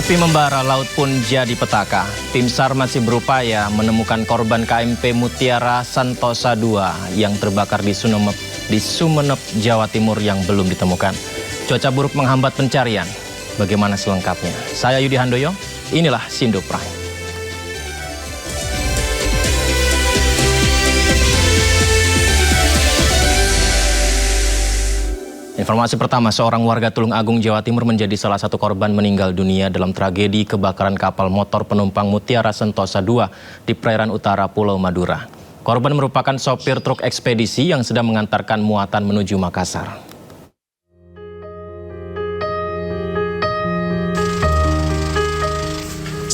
Api membara, laut pun jadi petaka. Tim SAR masih berupaya menemukan korban KMP Mutiara Sentosa II yang terbakar di Sumeneb, Jawa Timur yang belum ditemukan. Cuaca buruk menghambat pencarian. Bagaimana selengkapnya? Saya Yudi Handoyo, inilah Sindo Prime. Informasi pertama, seorang warga Tulung Agung, Jawa Timur menjadi salah satu korban meninggal dunia dalam tragedi kebakaran kapal motor penumpang Mutiara Sentosa II di perairan utara Pulau Madura. Korban merupakan sopir truk ekspedisi yang sedang mengantarkan muatan menuju Makassar.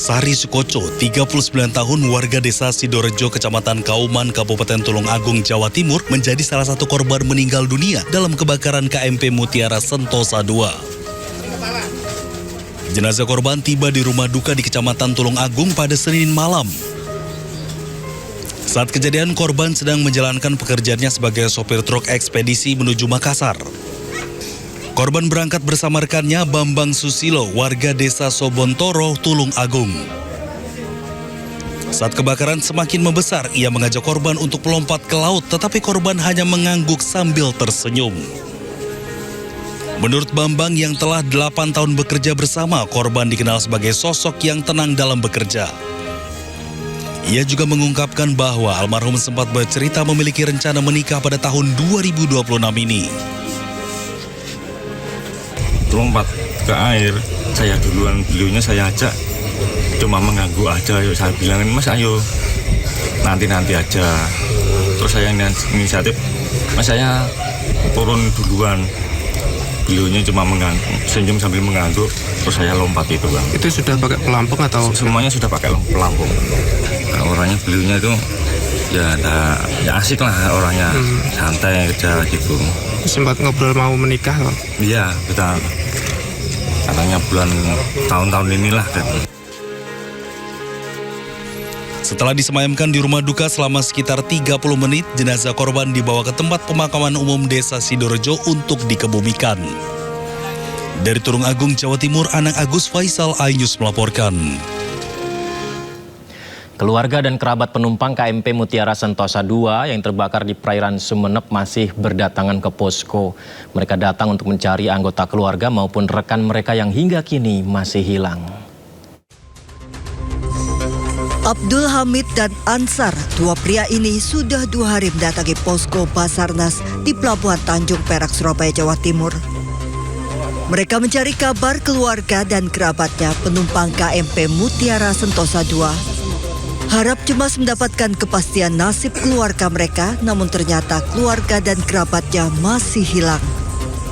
Sari Sukoco, 39 tahun, warga desa Sidorejo, Kecamatan Kauman, Kabupaten Tulung Agung, Jawa Timur, menjadi salah satu korban meninggal dunia dalam kebakaran KMP Mutiara Sentosa II. Jenazah korban tiba di rumah duka di Kecamatan Tulung Agung pada Senin malam. Saat kejadian, korban sedang menjalankan pekerjaannya sebagai sopir truk ekspedisi menuju Makassar. Korban berangkat bersama rekannya Bambang Susilo, warga desa Sobontoro, Tulung Agung. Saat kebakaran semakin membesar, ia mengajak korban untuk melompat ke laut, tetapi korban hanya mengangguk sambil tersenyum. Menurut Bambang yang telah 8 tahun bekerja bersama, korban dikenal sebagai sosok yang tenang dalam bekerja. Ia juga mengungkapkan bahwa almarhum sempat bercerita memiliki rencana menikah pada tahun 2026 ini. Lompat ke air, saya duluan, beliaunya saya ajak, cuma mengganggu aja. Yuk, saya bilang, Mas ayo nanti aja. Terus saya inisiatif, Mas saya turun duluan. Beliaunya cuma senyum sambil mengangguk, terus saya lompat itu, Bang. Itu sudah pakai pelampung atau? Semuanya sudah pakai pelampung. Nah, orangnya beliaunya itu ya asik lah orangnya, santai aja gitu. Sempat ngobrol mau menikah, Bang? Iya, betul. Katanya tahun-tahun inilah. Setelah disemayamkan di rumah duka selama sekitar 30 menit, jenazah korban dibawa ke tempat pemakaman umum desa Sidorejo untuk dikebumikan. Dari Tulung Agung, Jawa Timur, Anang Agus Faisal, iNews melaporkan. Keluarga dan kerabat penumpang KMP Mutiara Sentosa II yang terbakar di perairan Sumeneb masih berdatangan ke posko. Mereka datang untuk mencari anggota keluarga maupun rekan mereka yang hingga kini masih hilang. Abdul Hamid dan Ansar, dua pria ini sudah 2 hari mendatangi posko Basarnas di Pelabuhan Tanjung Perak, Surabaya, Jawa Timur. Mereka mencari kabar keluarga dan kerabatnya penumpang KMP Mutiara Sentosa II. Harap cemas mendapatkan kepastian nasib keluarga mereka, namun ternyata keluarga dan kerabatnya masih hilang.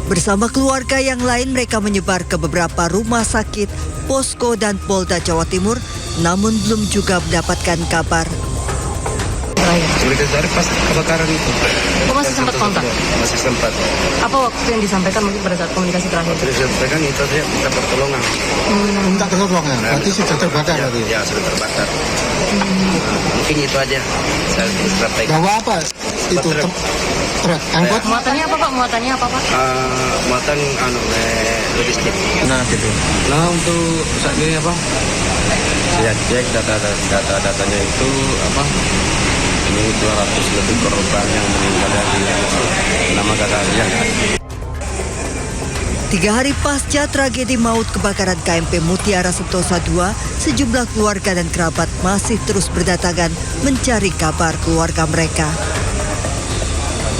Bersama keluarga yang lain, mereka menyebar ke beberapa rumah sakit, posko dan Polda Jawa Timur, namun belum juga mendapatkan kabar. Mereka cari pas kebakaran itu. Kok masih sempat kontak? Masih sempat. Apa waktu yang disampaikan mungkin pada saat komunikasi terakhir? Disampaikan itu aja minta pertolongan. Minta pertolongan? Berarti sudah terbakar tadi? Ya, sudah terbakar. Mungkin itu aja. Saya sampaikan. Bawa apa? Itu truk angkot? Muatannya apa, Pak? Muatannya apa, Pak? Muatan logistik. Nah, gitu. Nah, untuk saat ini apa? Saya cek data-datanya itu apa? Ini 200 lebih korban yang meninggal dari nama katanya. 3 hari pasca tragedi maut kebakaran KMP Mutiara Sentosa II, sejumlah keluarga dan kerabat masih terus berdatangan mencari kabar keluarga mereka.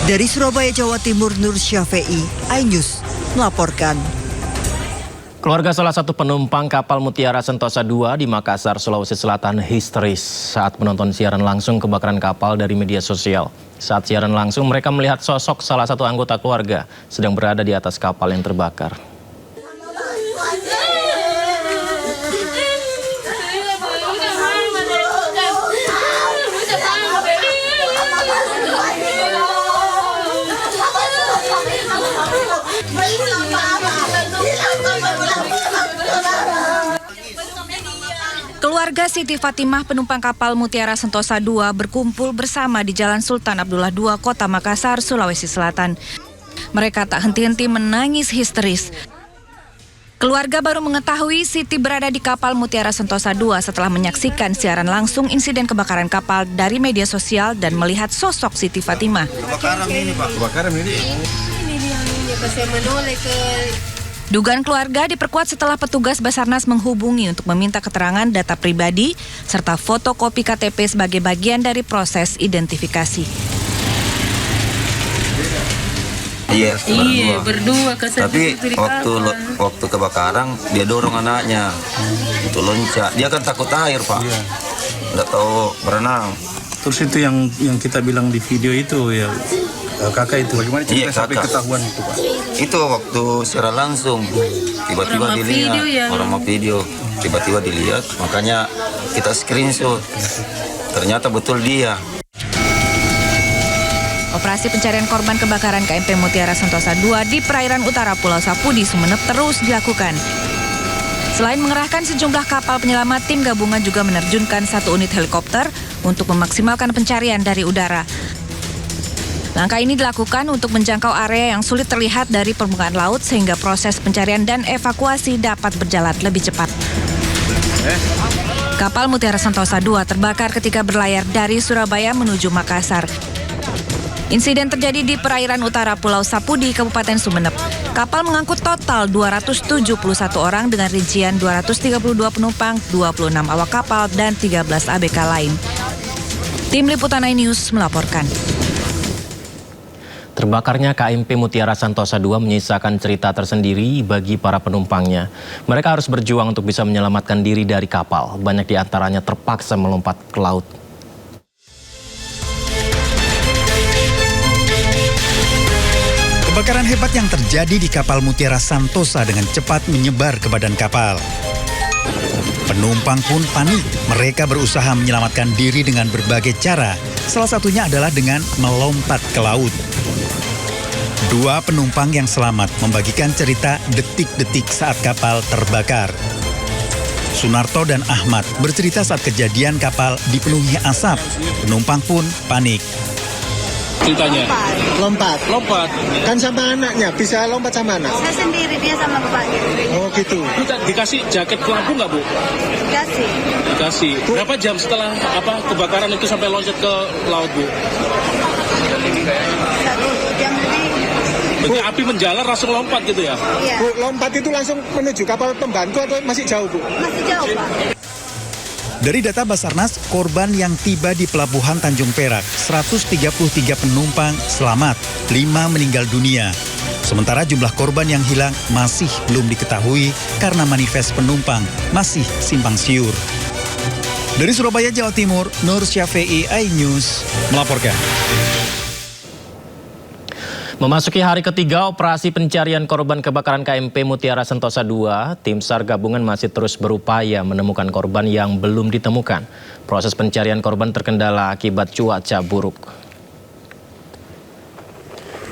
Dari Surabaya, Jawa Timur, Nur Syafei, iNews melaporkan. Keluarga salah satu penumpang kapal Mutiara Sentosa II di Makassar, Sulawesi Selatan histeris saat menonton siaran langsung kebakaran kapal dari media sosial. Saat siaran langsung, mereka melihat sosok salah satu anggota keluarga sedang berada di atas kapal yang terbakar. Keluarga Siti Fatimah penumpang kapal Mutiara Sentosa II berkumpul bersama di Jalan Sultan Abdullah II, Kota Makassar, Sulawesi Selatan. Mereka tak henti-henti menangis histeris. Keluarga baru mengetahui Siti berada di kapal Mutiara Sentosa 2 setelah menyaksikan siaran langsung insiden kebakaran kapal dari media sosial dan melihat sosok Siti Fatimah. Kebakaran ini, Pak. Kebakaran ini. Dugaan keluarga diperkuat setelah petugas Basarnas menghubungi untuk meminta keterangan data pribadi serta fotokopi KTP sebagai bagian dari proses identifikasi. Iya, berdua. Tapi waktu kebakaran dia dorong anaknya untuk loncat. Dia kan takut air, Pak. Nggak tahu berenang. Terus itu yang kita bilang di video itu ya, kakak itu bagaimana cerita sampai ketahuan itu, Pak? Itu waktu secara langsung tiba-tiba dilihat orang mau video, tiba-tiba dilihat, makanya kita screenshot. Ternyata betul dia. Operasi pencarian korban kebakaran KMP Mutiara Sentosa 2 di perairan utara Pulau Sapudi, Sumeneb terus dilakukan. Selain mengerahkan sejumlah kapal penyelamat, tim gabungan juga menerjunkan 1 unit helikopter untuk memaksimalkan pencarian dari udara. Langkah ini dilakukan untuk menjangkau area yang sulit terlihat dari permukaan laut sehingga proses pencarian dan evakuasi dapat berjalan lebih cepat. Kapal Mutiara Sentosa 2 terbakar ketika berlayar dari Surabaya menuju Makassar. Insiden terjadi di perairan utara Pulau Sapudi, Kabupaten Sumeneb. Kapal mengangkut total 271 orang dengan rincian 232 penumpang, 26 awak kapal, dan 13 ABK lain. Tim Liputan iNews melaporkan. Terbakarnya KMP Mutiara Sentosa 2 menyisakan cerita tersendiri bagi para penumpangnya. Mereka harus berjuang untuk bisa menyelamatkan diri dari kapal. Banyak di antaranya terpaksa melompat ke laut. Kebakaran hebat yang terjadi di kapal Mutiara Sentosa dengan cepat menyebar ke badan kapal. Penumpang pun panik. Mereka berusaha menyelamatkan diri dengan berbagai cara. Salah satunya adalah dengan melompat ke laut. 2 penumpang yang selamat membagikan cerita detik-detik saat kapal terbakar. Sunarto dan Ahmad bercerita saat kejadian kapal dipenuhi asap. Penumpang pun panik. Ceritanya? Lompat. Kan sama anaknya, bisa lompat sama anak? Saya sendiri, dia sama bapaknya. Oh gitu. Dikasih jaket pelampung nggak, Bu? Dikasih. Berapa jam setelah kebakaran itu sampai loncat ke laut, Bu? 1 jam lebih. Berarti api menjalar langsung lompat gitu ya? Iya. Bu, lompat itu langsung menuju kapal pembantu atau masih jauh, Bu? Masih jauh, Pak. Dari data Basarnas, korban yang tiba di Pelabuhan Tanjung Perak, 133 penumpang selamat, 5 meninggal dunia. Sementara jumlah korban yang hilang masih belum diketahui karena manifest penumpang masih simpang siur. Dari Surabaya, Jawa Timur, Nur Syafi'i, iNews melaporkan. Memasuki hari ketiga operasi pencarian korban kebakaran KMP Mutiara Sentosa 2, tim SAR gabungan masih terus berupaya menemukan korban yang belum ditemukan. Proses pencarian korban terkendala akibat cuaca buruk.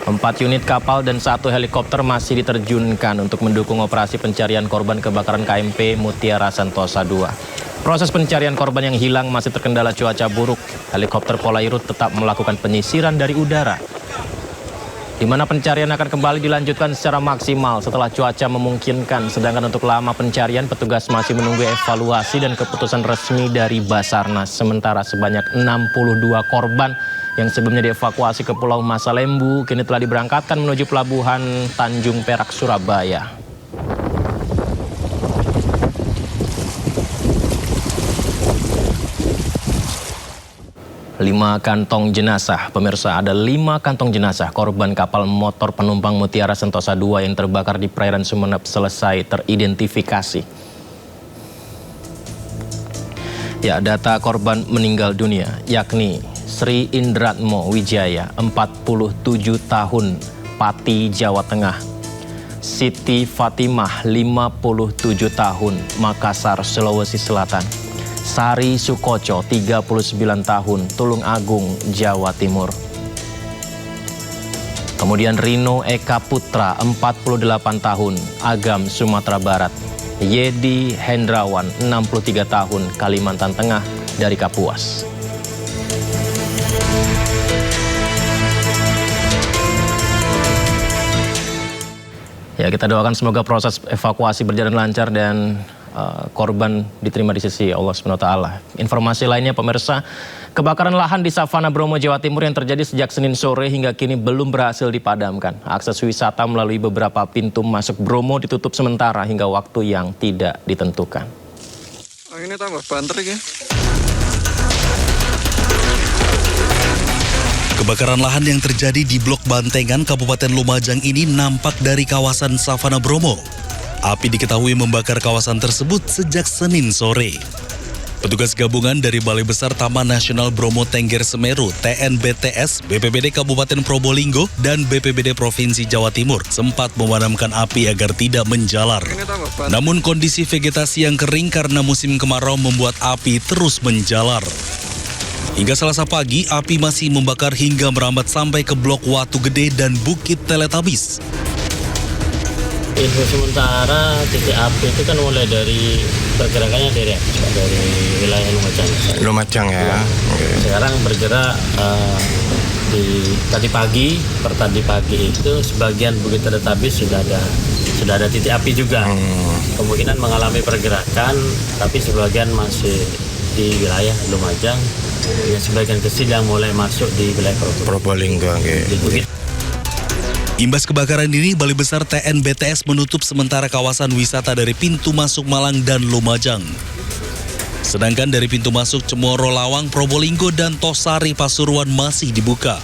4 unit kapal dan 1 helikopter masih diterjunkan untuk mendukung operasi pencarian korban kebakaran KMP Mutiara Sentosa 2. Proses pencarian korban yang hilang masih terkendala cuaca buruk. Helikopter Polairut tetap melakukan penyisiran dari udara, di mana pencarian akan kembali dilanjutkan secara maksimal setelah cuaca memungkinkan. Sedangkan untuk lama pencarian, petugas masih menunggu evaluasi dan keputusan resmi dari Basarnas. Sementara sebanyak 62 korban yang sebelumnya dievakuasi ke Pulau Masalembu kini telah diberangkatkan menuju Pelabuhan Tanjung Perak, Surabaya. Lima kantong jenazah, pemirsa, ada 5 kantong jenazah korban kapal motor penumpang Mutiara Sentosa 2 yang terbakar di perairan Sumeneb selesai teridentifikasi. Ya, data korban meninggal dunia yakni Sri Indratmo Wijaya, 47 tahun, Pati, Jawa Tengah. Siti Fatimah, 57 tahun, Makassar, Sulawesi Selatan. Sari Sukoco, 39 tahun, Tulung Agung, Jawa Timur. Kemudian Rino Eka Putra, 48 tahun, Agam, Sumatera Barat. Yedi Hendrawan, 63 tahun, Kalimantan Tengah, dari Kapuas. Ya, kita doakan semoga proses evakuasi berjalan lancar dan korban diterima di sisi Allah SWT. Informasi lainnya pemirsa, kebakaran lahan di Savana Bromo, Jawa Timur yang terjadi sejak Senin sore hingga kini belum berhasil dipadamkan. Akses wisata melalui beberapa pintu masuk Bromo ditutup sementara hingga waktu yang tidak ditentukan. Ini tambah banter ya. Kebakaran lahan yang terjadi di Blok Bantengan, Kabupaten Lumajang ini nampak dari kawasan Savana Bromo. Api diketahui membakar kawasan tersebut sejak Senin sore. Petugas gabungan dari Balai Besar Taman Nasional Bromo Tengger Semeru, TNBTS, BPBD Kabupaten Probolinggo, dan BPBD Provinsi Jawa Timur sempat memadamkan api agar tidak menjalar. Namun kondisi vegetasi yang kering karena musim kemarau membuat api terus menjalar. Hingga Selasa pagi, api masih membakar hingga merambat sampai ke Blok Watu Gede dan Bukit Teletabis. Info sementara titik api itu kan mulai dari pergerakannya dari wilayah Lumajang ya. Sekarang bergerak tadi pagi itu sebagian Bukit Teletabis sudah ada titik api juga. Kemungkinan mengalami pergerakan, tapi sebagian masih di wilayah Lumajang. Ya, sebagian kecil yang mulai masuk di wilayah Probolinggo. Di Bukit. Imbas kebakaran ini, Balai Besar TNBTS menutup sementara kawasan wisata dari pintu masuk Malang dan Lumajang. Sedangkan dari pintu masuk Cemoro, Lawang, Probolinggo, dan Tosari, Pasuruan masih dibuka.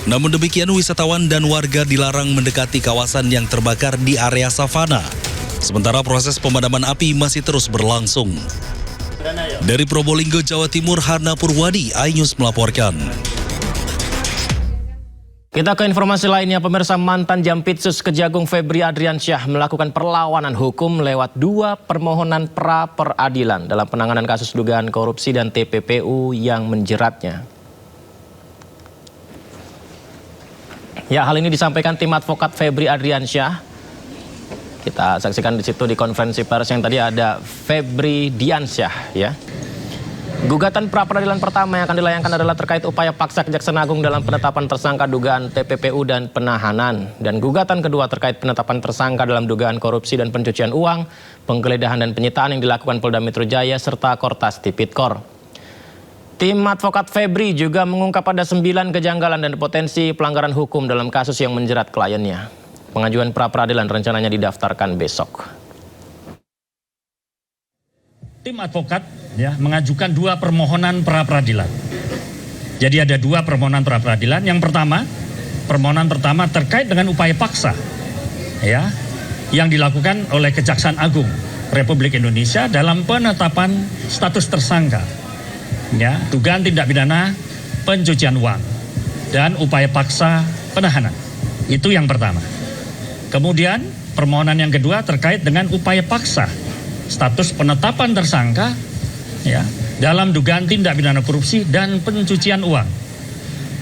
Namun demikian, wisatawan dan warga dilarang mendekati kawasan yang terbakar di area savana. Sementara proses pemadaman api masih terus berlangsung. Dari Probolinggo, Jawa Timur, Hana Purwadi, iNews melaporkan. Kita ke informasi lainnya, pemirsa. Mantan Jampitsus Kejagung Febri Adriansyah melakukan perlawanan hukum lewat 2 permohonan pra-peradilan dalam penanganan kasus dugaan korupsi dan TPPU yang menjeratnya. Ya, hal ini disampaikan tim advokat Febri Adriansyah. Kita saksikan di situ di konferensi pers yang tadi ada Febri Diansyah, ya. Gugatan pra-peradilan pertama yang akan dilayangkan adalah terkait upaya paksa Kejaksaan Agung dalam penetapan tersangka dugaan TPPU dan penahanan. Dan gugatan kedua terkait penetapan tersangka dalam dugaan korupsi dan pencucian uang, penggeledahan dan penyitaan yang dilakukan Polda Metro Jaya serta Kortas Tipikor. Tim advokat Febri juga mengungkap ada 9 kejanggalan dan potensi pelanggaran hukum dalam kasus yang menjerat kliennya. Pengajuan pra-peradilan rencananya didaftarkan besok. Tim advokat mengajukan 2 permohonan pra-peradilan. Jadi ada 2 permohonan pra-peradilan. Yang pertama, permohonan pertama terkait dengan upaya paksa yang dilakukan oleh Kejaksaan Agung Republik Indonesia dalam penetapan status tersangka dugaan tindak pidana pencucian uang dan upaya paksa penahanan. Itu yang pertama. Kemudian permohonan yang kedua terkait dengan upaya paksa status penetapan tersangka dalam dugaan tindak pidana korupsi dan pencucian uang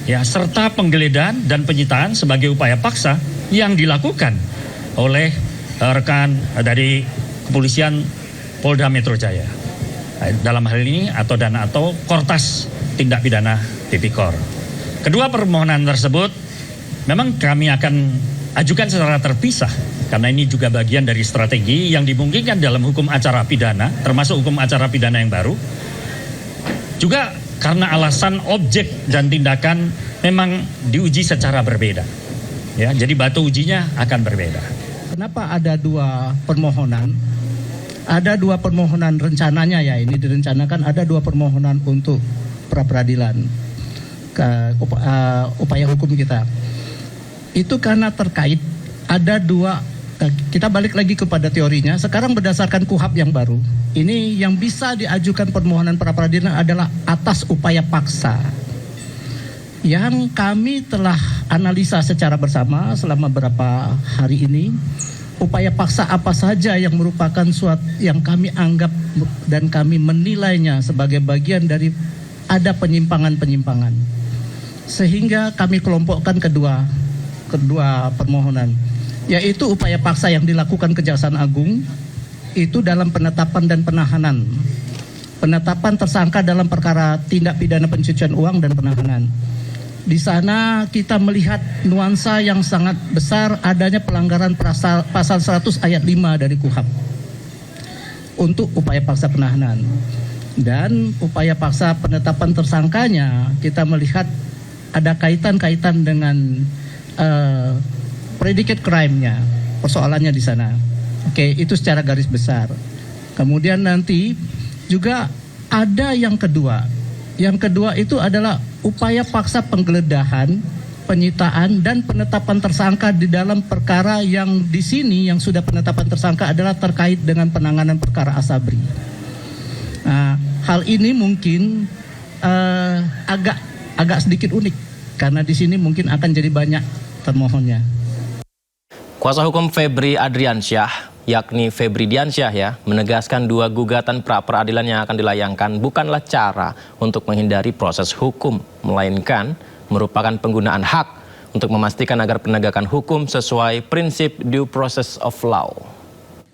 serta penggeledahan dan penyitaan sebagai upaya paksa yang dilakukan oleh rekan dari kepolisian Polda Metro Jaya dalam hal ini atau Kortas Tindak Pidana Tipikor. Kedua permohonan tersebut memang kami akan ajukan secara terpisah karena ini juga bagian dari strategi yang dimungkinkan dalam hukum acara pidana, termasuk hukum acara pidana yang baru. Juga karena alasan objek dan tindakan memang diuji secara berbeda. Jadi batu ujinya akan berbeda. Kenapa ada 2 permohonan? Ada 2 permohonan rencananya ini direncanakan ada 2 permohonan untuk pra-peradilan upaya hukum kita. Itu karena terkait ada 2. Kita balik lagi kepada teorinya. Sekarang berdasarkan KUHAP yang baru, ini yang bisa diajukan permohonan pra-peradilan adalah atas upaya paksa. Yang kami telah analisa secara bersama selama beberapa hari ini, upaya paksa apa saja yang merupakan suatu yang kami anggap dan kami menilainya sebagai bagian dari ada penyimpangan-penyimpangan. Sehingga kami kelompokkan kedua permohonan, yaitu upaya paksa yang dilakukan Kejaksaan Agung itu dalam penetapan dan penahanan. Penetapan tersangka dalam perkara tindak pidana pencucian uang dan penahanan. Di sana kita melihat nuansa yang sangat besar adanya pelanggaran pasal 100 ayat 5 dari KUHP untuk upaya paksa penahanan. Dan upaya paksa penetapan tersangkanya kita melihat ada kaitan-kaitan dengan predicate crime-nya, persoalannya di sana. Oke, itu secara garis besar. Kemudian nanti juga ada yang kedua. Yang kedua itu adalah upaya paksa penggeledahan, penyitaan, dan penetapan tersangka di dalam perkara yang di sini yang sudah penetapan tersangka adalah terkait dengan penanganan perkara Asabri. Nah, hal ini mungkin agak sedikit unik karena di sini mungkin akan jadi banyak termohonnya. Kuasa hukum Febri Adriansyah, yakni Febri Diansyah ya, menegaskan 2 gugatan pra-peradilan yang akan dilayangkan bukanlah cara untuk menghindari proses hukum, melainkan merupakan penggunaan hak untuk memastikan agar penegakan hukum sesuai prinsip due process of law.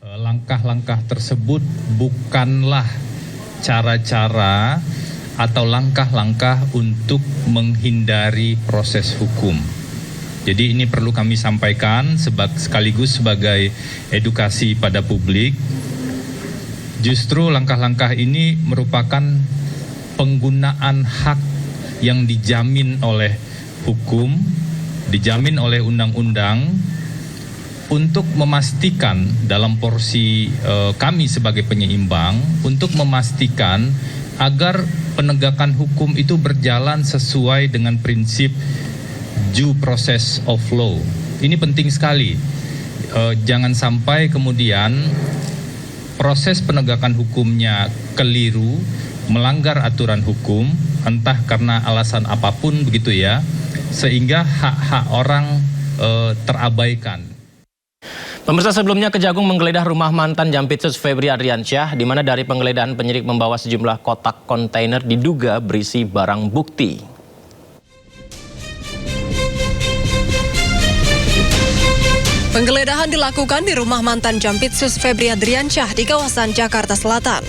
Langkah-langkah tersebut bukanlah cara-cara atau langkah-langkah untuk menghindari proses hukum. Jadi ini perlu kami sampaikan sekaligus sebagai edukasi pada publik. Justru langkah-langkah ini merupakan penggunaan hak yang dijamin oleh hukum, dijamin oleh undang-undang untuk memastikan dalam porsi kami sebagai penyeimbang untuk memastikan agar penegakan hukum itu berjalan sesuai dengan prinsip due process of law. Ini penting sekali. Jangan sampai kemudian proses penegakan hukumnya keliru, melanggar aturan hukum, entah karena alasan apapun begitu ya, sehingga hak-hak orang terabaikan. Pemirsa, sebelumnya Kejagung menggeledah rumah mantan Jampitsus Febri Adriansyah, di mana dari penggeledahan penyidik membawa sejumlah kotak kontainer diduga berisi barang bukti. Penggeledahan dilakukan di rumah mantan Jampitsus Febri Adriansyah di kawasan Jakarta Selatan.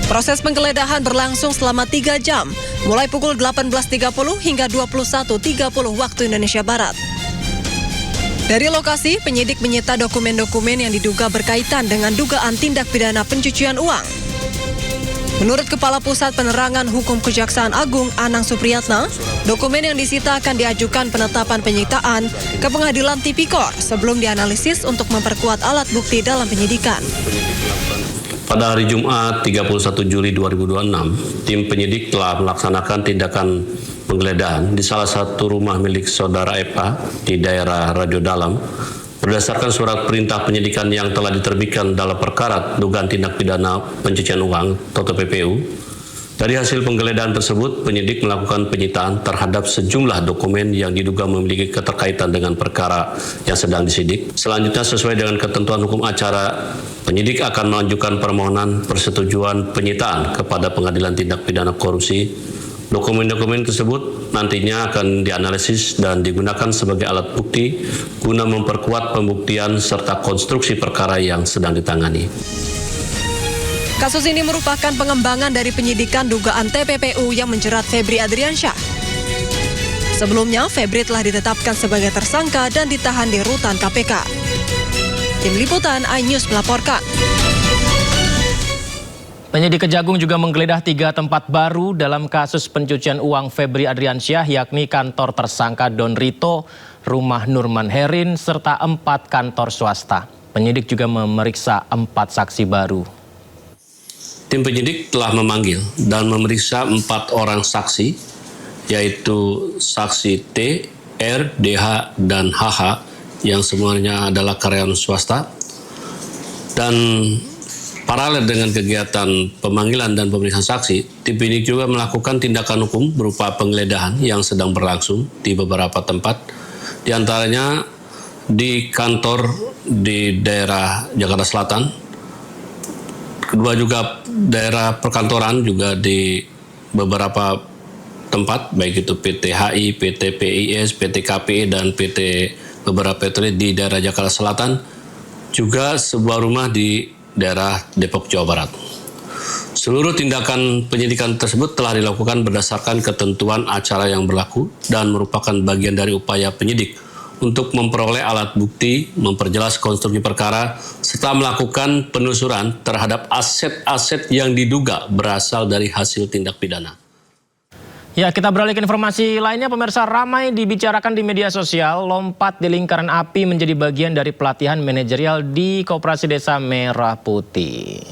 Proses penggeledahan berlangsung selama 3 jam, mulai pukul 18.30 hingga 21.30 waktu Indonesia Barat. Dari lokasi, penyidik menyita dokumen-dokumen yang diduga berkaitan dengan dugaan tindak pidana pencucian uang. Menurut Kepala Pusat Penerangan Hukum Kejaksaan Agung Anang Supriyatna, dokumen yang disita akan diajukan penetapan penyitaan ke Pengadilan Tipikor sebelum dianalisis untuk memperkuat alat bukti dalam penyidikan. Pada hari Jumat 31 Juli 2026, tim penyidik telah melaksanakan tindakan penggeledahan di salah satu rumah milik saudara FA di daerah Radio Dalam berdasarkan surat perintah penyidikan yang telah diterbitkan dalam perkara dugaan tindak pidana pencucian uang atau TPPU. Dari hasil penggeledahan tersebut, penyidik melakukan penyitaan terhadap sejumlah dokumen yang diduga memiliki keterkaitan dengan perkara yang sedang disidik. Selanjutnya, sesuai dengan ketentuan hukum acara, penyidik akan mengajukan permohonan persetujuan penyitaan kepada Pengadilan Tindak Pidana Korupsi. Dokumen-dokumen tersebut nantinya akan dianalisis dan digunakan sebagai alat bukti guna memperkuat pembuktian serta konstruksi perkara yang sedang ditangani. Kasus ini merupakan pengembangan dari penyidikan dugaan TPPU yang menjerat Febri Adriansyah. Sebelumnya, Febri telah ditetapkan sebagai tersangka dan ditahan di rutan KPK. Tim Liputan iNews melaporkan. Penyidik Kejagung juga menggeledah 3 tempat baru dalam kasus pencucian uang Febri Adriansyah, yakni kantor tersangka Don Rito, rumah Nurman Herin, serta 4 kantor swasta. Penyidik juga memeriksa 4 saksi baru. Tim penyidik telah memanggil dan memeriksa 4 orang saksi, yaitu saksi T, R, DH, dan HH, yang semuanya adalah karyawan swasta. Dan paralel dengan kegiatan pemanggilan dan pemeriksaan saksi, tim penyidik juga melakukan tindakan hukum berupa penggeledahan yang sedang berlangsung di beberapa tempat, di antaranya di kantor di daerah Jakarta Selatan, kedua juga daerah perkantoran juga di beberapa tempat, baik itu PT HI, PT PIS, PT KPI, dan PT beberapa PT di daerah Jakarta Selatan, juga sebuah rumah di daerah Depok, Jawa Barat. Seluruh tindakan penyidikan tersebut telah dilakukan berdasarkan ketentuan acara yang berlaku dan merupakan bagian dari upaya penyidik untuk memperoleh alat bukti, memperjelas konstruksi perkara, serta melakukan penelusuran terhadap aset-aset yang diduga berasal dari hasil tindak pidana. Ya, kita beralih ke informasi lainnya. Pemirsa, ramai dibicarakan di media sosial, lompat di lingkaran api menjadi bagian dari pelatihan manajerial di Koperasi Desa Merah Putih.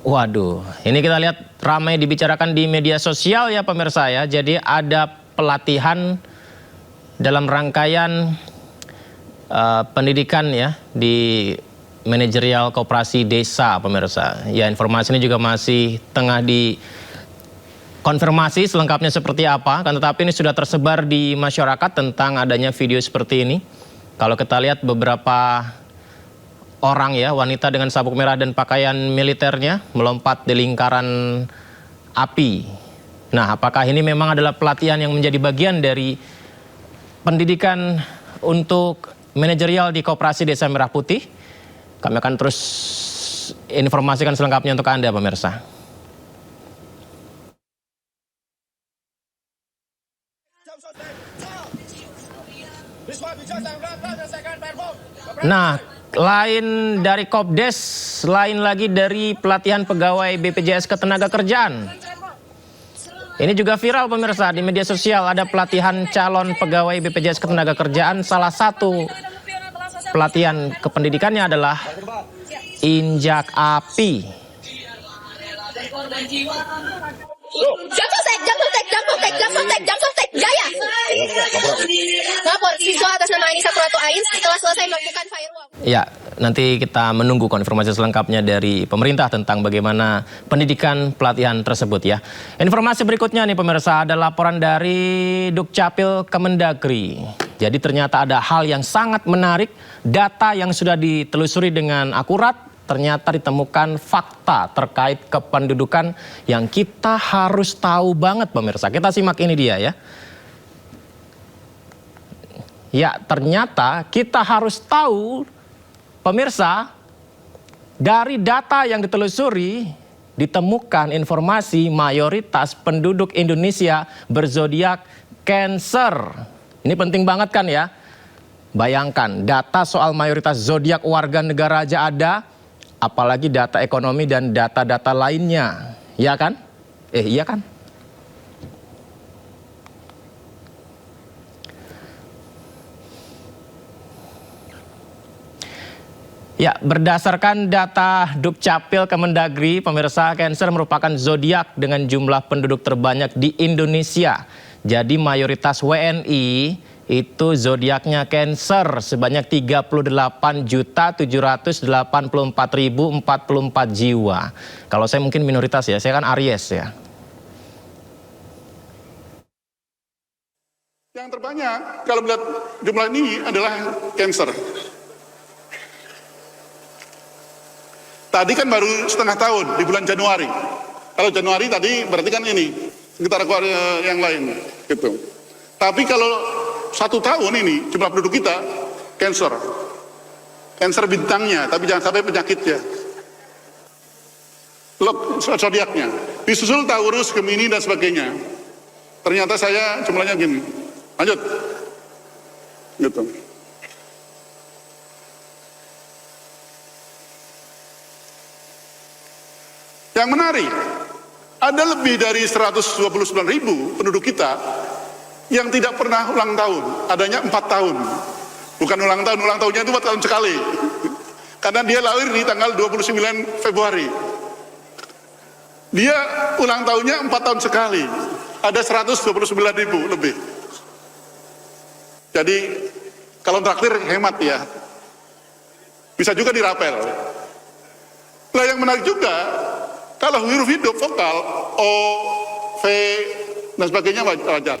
Waduh, ini kita lihat ramai dibicarakan di media sosial ya pemirsa ya. Jadi ada pelatihan dalam rangkaian pendidikan ya di manajerial Koperasi Desa pemirsa. Ya, informasi ini juga masih tengah konfirmasi selengkapnya seperti apa, kan tetapi ini sudah tersebar di masyarakat tentang adanya video seperti ini. Kalau kita lihat beberapa orang ya, wanita dengan sabuk merah dan pakaian militernya melompat di lingkaran api. Nah, apakah ini memang adalah pelatihan yang menjadi bagian dari pendidikan untuk manajerial di Koperasi Desa Merah Putih? Kami akan terus informasikan selengkapnya untuk Anda pemirsa. Nah, lain dari Kopdes, lain lagi dari pelatihan pegawai BPJS Ketenagakerjaan. Ini juga viral pemirsa di media sosial, ada pelatihan calon pegawai BPJS Ketenagakerjaan. Salah satu pelatihan kependidikannya adalah injak api. Jaya. Lapor siswa atas nama Anissa Pratu Ain setelah selesai melakukan firewall. Ya, nanti kita menunggu konfirmasi selengkapnya dari pemerintah tentang bagaimana pendidikan pelatihan tersebut ya. Informasi berikutnya nih pemirsa, ada laporan dari Dukcapil Kemendagri. Jadi ternyata ada hal yang sangat menarik, data yang sudah ditelusuri dengan akurat. Ternyata ditemukan fakta terkait kependudukan yang kita harus tahu banget pemirsa. Kita simak ini dia ya. Ya, ternyata kita harus tahu pemirsa, dari data yang ditelusuri ditemukan informasi mayoritas penduduk Indonesia berzodiak Cancer. Ini penting banget kan ya. Bayangkan data soal mayoritas zodiak warga negara aja ada, apalagi data ekonomi dan data-data lainnya, ya kan? Iya kan? Ya, berdasarkan data Dukcapil Kemendagri, pemirsa, Cancer merupakan zodiak dengan jumlah penduduk terbanyak di Indonesia. Jadi mayoritas WNI itu zodiaknya Cancer sebanyak 38.784.044 jiwa. Kalau saya mungkin minoritas ya, saya kan Aries ya. Yang terbanyak kalau melihat jumlah ini adalah Cancer. Tadi kan baru setengah tahun di bulan Januari. Kalau Januari tadi berarti kan ini sekitar yang lain gitu. Tapi kalau 1 tahun ini jumlah penduduk kita Cancer. Cancer bintangnya, tapi jangan sampai penyakitnya. Zodiaknya. Disusul Taurus, Gemini dan sebagainya. Ternyata saya jumlahnya gini. Lanjut. Gitu. Yang menarik, ada lebih dari 129.000 penduduk kita yang tidak pernah ulang tahun, adanya 4 tahun. Bukan ulang tahunnya itu 4 tahun sekali. Karena dia lahir di tanggal 29 Februari. Dia ulang tahunnya 4 tahun sekali. Ada 129.000 lebih. Jadi, kalau traktir hemat ya. Bisa juga dirapel. Nah, yang menarik juga, kalau huruf hidup vokal O, V, dan sebagainya wajar.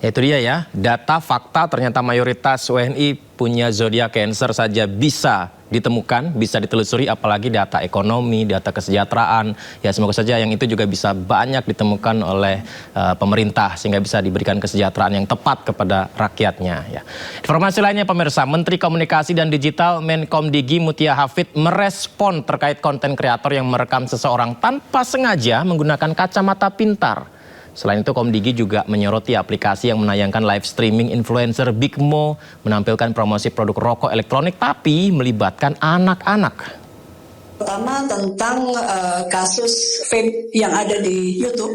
Ya, itu dia ya, data fakta ternyata mayoritas WNI punya zodiak Cancer saja bisa ditemukan, bisa ditelusuri, apalagi data ekonomi, data kesejahteraan. Ya, semoga saja yang itu juga bisa banyak ditemukan oleh pemerintah sehingga bisa diberikan kesejahteraan yang tepat kepada rakyatnya. Ya. Informasi lainnya pemirsa, Menteri Komunikasi dan Digital Menkomdigi Mutia Hafid merespon terkait konten kreator yang merekam seseorang tanpa sengaja menggunakan kacamata pintar. Selain itu, Komdigi juga menyoroti aplikasi yang menayangkan live streaming influencer Big Mo menampilkan promosi produk rokok elektronik tapi melibatkan anak-anak. Pertama tentang kasus vape yang ada di YouTube,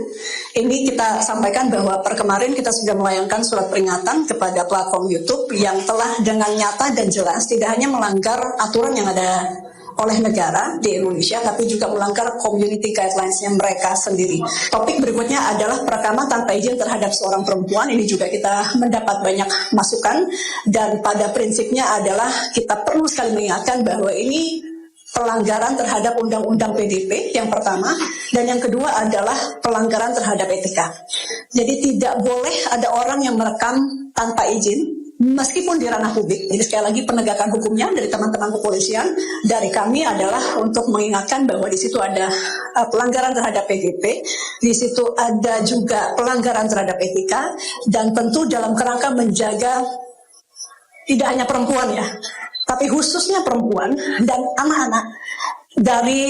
ini kita sampaikan bahwa per kemarin kita sudah melayangkan surat peringatan kepada platform YouTube yang telah dengan nyata dan jelas tidak hanya melanggar aturan yang ada oleh negara di Indonesia, tapi juga melanggar community guidelines-nya mereka sendiri. Topik berikutnya adalah perekaman tanpa izin terhadap seorang perempuan. Ini juga kita mendapat banyak masukan, dan pada prinsipnya adalah kita perlu sekali mengingatkan bahwa ini pelanggaran terhadap Undang-Undang PDP yang pertama, dan yang kedua adalah pelanggaran terhadap etika. Jadi tidak boleh ada orang yang merekam tanpa izin, meskipun di ranah publik. Jadi sekali lagi penegakan hukumnya dari teman-teman kepolisian, dari kami adalah untuk mengingatkan bahwa di situ ada pelanggaran terhadap PDP, di situ ada juga pelanggaran terhadap etika, dan tentu dalam kerangka menjaga tidak hanya perempuan ya, tapi khususnya perempuan dan anak-anak dari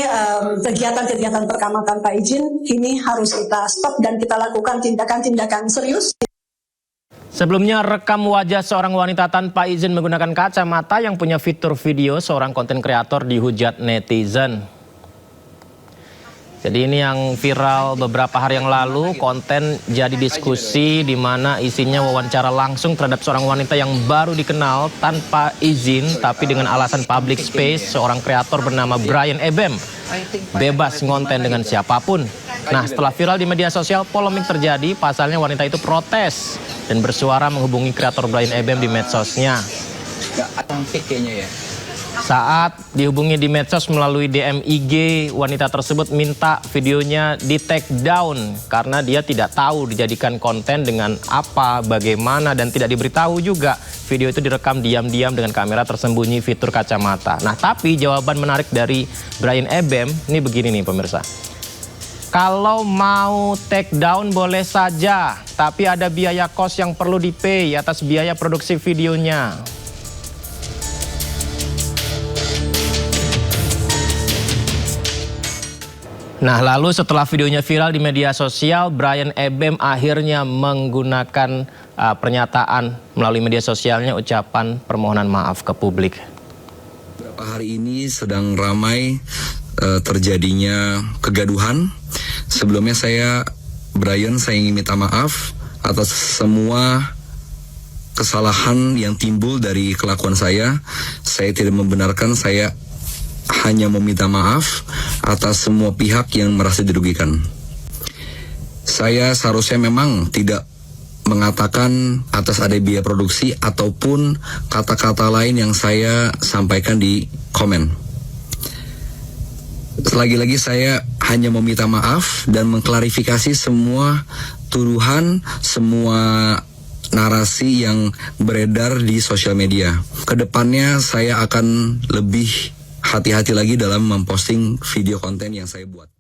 kegiatan-kegiatan perekaman tanpa izin ini harus kita stop dan kita lakukan tindakan-tindakan serius. Sebelumnya, rekam wajah seorang wanita tanpa izin menggunakan kacamata yang punya fitur video seorang konten kreator dihujat netizen. Jadi ini yang viral beberapa hari yang lalu, konten jadi diskusi di mana isinya wawancara langsung terhadap seorang wanita yang baru dikenal tanpa izin, tapi dengan alasan public space, seorang kreator bernama Brian Ebem bebas ngonten dengan siapapun. Nah, setelah viral di media sosial, polemik terjadi. Pasalnya wanita itu protes dan bersuara menghubungi kreator Brian Ebem di medsosnya. Saat dihubungi di medsos melalui DM IG, wanita tersebut minta videonya di take down karena dia tidak tahu dijadikan konten dengan apa, bagaimana, dan tidak diberitahu juga video itu direkam diam-diam dengan kamera tersembunyi fitur kacamata. Nah, tapi jawaban menarik dari Brian Ebem ini begini nih pemirsa. Kalau mau take down boleh saja, tapi ada biaya kos yang perlu di-pay atas biaya produksi videonya. Nah, lalu setelah videonya viral di media sosial, Brian Ebem akhirnya menggunakan pernyataan melalui media sosialnya, ucapan permohonan maaf ke publik. Beberapa hari ini sedang ramai terjadinya kegaduhan. Sebelumnya saya ingin minta maaf atas semua kesalahan yang timbul dari kelakuan saya. Saya tidak membenarkan, saya hanya meminta maaf atas semua pihak yang merasa dirugikan. Saya seharusnya memang tidak mengatakan atas ada biaya produksi ataupun kata-kata lain yang saya sampaikan di komen. Lagi-lagi saya hanya meminta maaf dan mengklarifikasi semua tuduhan, semua narasi yang beredar di sosial media. Kedepannya saya akan lebih hati-hati lagi dalam memposting video konten yang saya buat.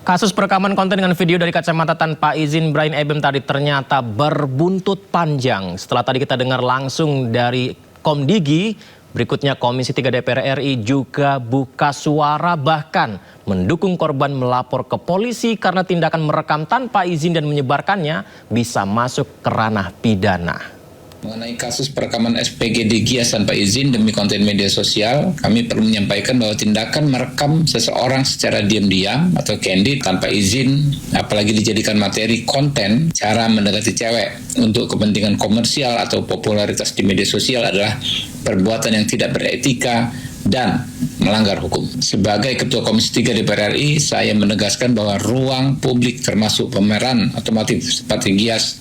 Kasus perekaman konten dengan video dari kacamata tanpa izin Brian Ebem tadi ternyata berbuntut panjang. Setelah tadi kita dengar langsung dari Komdigi, berikutnya Komisi 3 DPR RI juga buka suara, bahkan mendukung korban melapor ke polisi karena tindakan merekam tanpa izin dan menyebarkannya bisa masuk ke ranah pidana. Mengenai kasus perekaman SPG di Gias tanpa izin demi konten media sosial, kami perlu menyampaikan bahwa tindakan merekam seseorang secara diam-diam atau candid tanpa izin, apalagi dijadikan materi konten, cara mendekati cewek untuk kepentingan komersial atau popularitas di media sosial adalah perbuatan yang tidak beretika dan melanggar hukum. Sebagai Ketua Komisi 3 DPR RI, saya menegaskan bahwa ruang publik termasuk pameran otomotif seperti Gias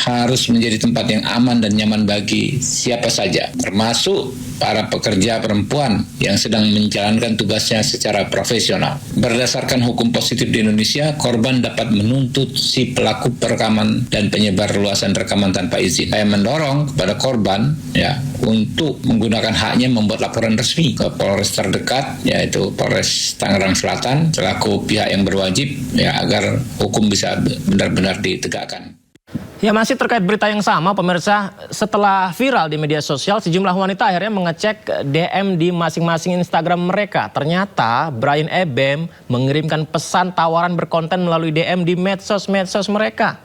harus menjadi tempat yang aman dan nyaman bagi siapa saja, termasuk para pekerja perempuan yang sedang menjalankan tugasnya secara profesional. Berdasarkan hukum positif di Indonesia, korban dapat menuntut si pelaku perekaman dan penyebar luasan rekaman tanpa izin. Saya mendorong kepada korban ya untuk menggunakan haknya membuat laporan resmi ke Polres terdekat, yaitu Polres Tangerang Selatan selaku pihak yang berwajib ya agar hukum bisa benar-benar ditegakkan. Ya, masih terkait berita yang sama, pemirsa, setelah viral di media sosial, sejumlah wanita akhirnya mengecek DM di masing-masing Instagram mereka. Ternyata Brian Ebem mengirimkan pesan tawaran berkonten melalui DM di medsos mereka.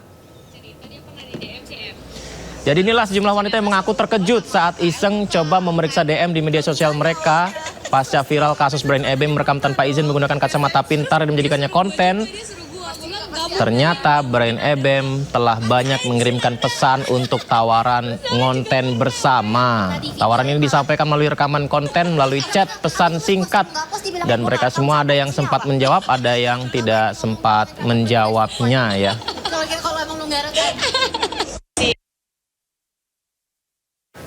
Jadi inilah sejumlah wanita yang mengaku terkejut saat iseng coba memeriksa DM di media sosial mereka pasca viral kasus Brian Ebem merekam tanpa izin menggunakan kacamata pintar dan menjadikannya konten. Ternyata Brian Ebem telah banyak mengirimkan pesan untuk tawaran ngonten bersama. Tawaran ini disampaikan melalui rekaman konten, melalui chat, pesan singkat. Dan mereka semua ada yang sempat menjawab, ada yang tidak sempat menjawabnya ya.